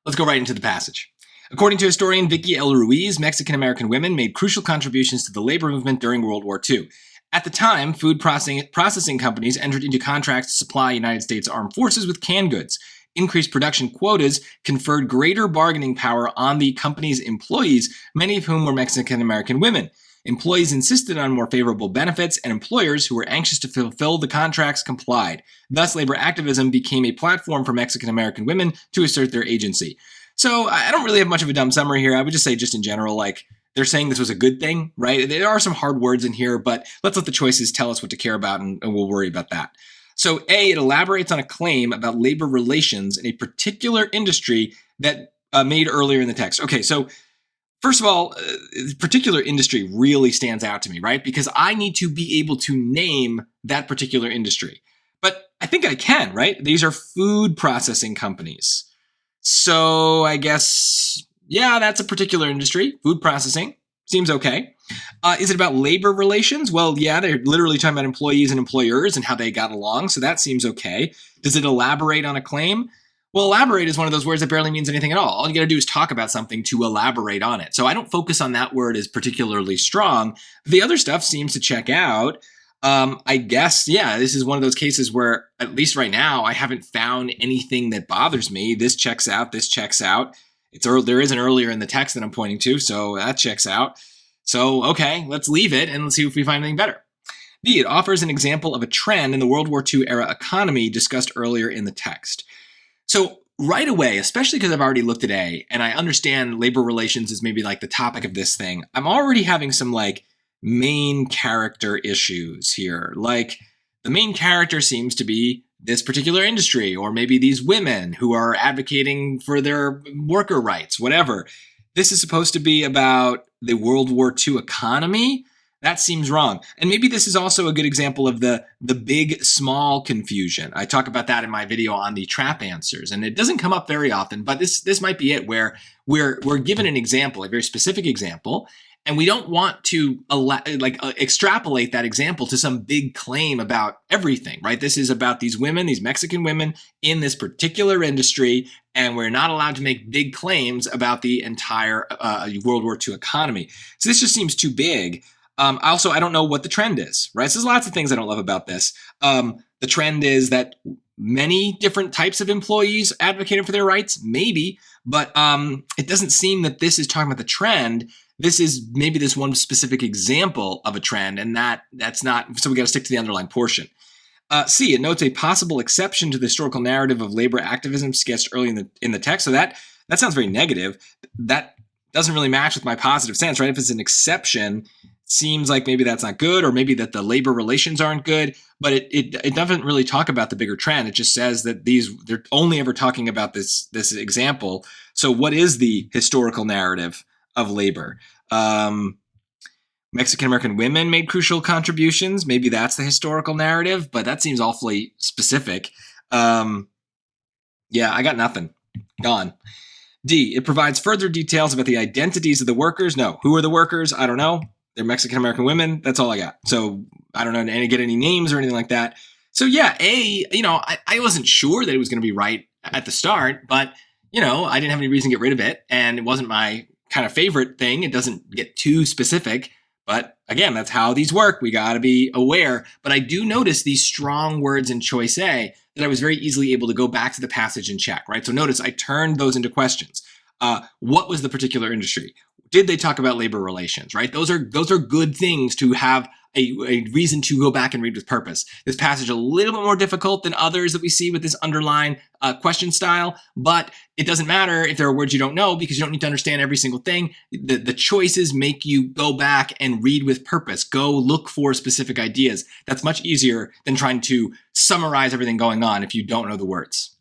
Let's go right into the passage. According to historian Vicky L. Ruiz, Mexican-American women made crucial contributions to the labor movement during World War II. At the time, food processing companies entered into contracts to supply United States Armed Forces with canned goods. Increased production quotas conferred greater bargaining power on the company's employees, many of whom were Mexican-American women. Employees insisted on more favorable benefits, and employers who were anxious to fulfill the contracts complied. Thus, labor activism became a platform for Mexican-American women to assert their agency. So I don't really have much of a dumb summary here. I would just say just in general, like, they're saying this was a good thing, right? There are some hard words in here, but let's let the choices tell us what to care about, and we'll worry about that. So A, it elaborates on a claim about labor relations in a particular industry that made earlier in the text. Okay, so first of all, particular industry really stands out to me, right? Because I need to be able to name that particular industry. But I think I can, right? These are food processing companies. So I guess, yeah, that's a particular industry. Food processing seems okay. Is it about labor relations? Well, yeah, they're literally talking about employees and employers and how they got along. So that seems okay. Does it elaborate on a claim? Well, elaborate is one of those words that barely means anything at all. All you got to do is talk about something to elaborate on it. So I don't focus on that word as particularly strong. The other stuff seems to check out. I guess, yeah, this is one of those cases where, at least right now, I haven't found anything that bothers me. This checks out. This checks out. There is an earlier in the text that I'm pointing to, so that checks out. So, okay, let's leave it and let's see if we find anything better. B, it offers an example of a trend in the World War II era economy discussed earlier in the text. So right away, especially because I've already looked at A, and I understand labor relations is maybe like the topic of this thing, I'm already having some like main character issues here. Like the main character seems to be this particular industry, or maybe these women who are advocating for their worker rights, whatever. This is supposed to be about the World War II economy. That seems wrong. And maybe this is also a good example of the big small confusion. I talk about that in my video on the trap answers, and it doesn't come up very often, but this might be it, where we're given an example, a very specific example, and we don't want to extrapolate that example to some big claim about everything, right? This is about these women, these Mexican women in this particular industry, and we're not allowed to make big claims about the entire World War II economy. So this just seems too big. Also, I don't know what the trend is, right? So there's lots of things I don't love about this. The trend is that many different types of employees advocated for their rights, maybe, but it doesn't seem that this is talking about the trend. This is maybe this one specific example of a trend, and that's not, so we got to stick to the underlined portion. C, it notes a possible exception to the historical narrative of labor activism sketched early in the text. So that sounds very negative. That doesn't really match with my positive sense, right? If it's an exception, seems like maybe that's not good, or maybe that the labor relations aren't good, but it doesn't really talk about the bigger trend. It just says that they're only ever talking about this example. So what is the historical narrative of labor? Mexican-American women made crucial contributions. Maybe that's the historical narrative, but that seems awfully specific. Yeah, I got nothing. Gone. D, it provides further details about the identities of the workers. No, who are the workers? I don't know. They're Mexican-American women. That's all I got. So I don't know to get any names or anything like that. So yeah, A, I wasn't sure that it was going to be right at the start, but, I didn't have any reason to get rid of it. And it wasn't my kind of favorite thing. It doesn't get too specific. But again, that's how these work. We got to be aware. But I do notice these strong words in choice A that I was very easily able to go back to the passage and check, right? So notice I turned those into questions. What was the particular industry? Did they talk about labor relations, right? Those are good things to have a reason to go back and read with purpose. This passage a little bit more difficult than others that we see with this underline question style, but it doesn't matter if there are words you don't know, because you don't need to understand every single thing. The choices make you go back and read with purpose. Go look for specific ideas. That's much easier than trying to summarize everything going on if you don't know the words.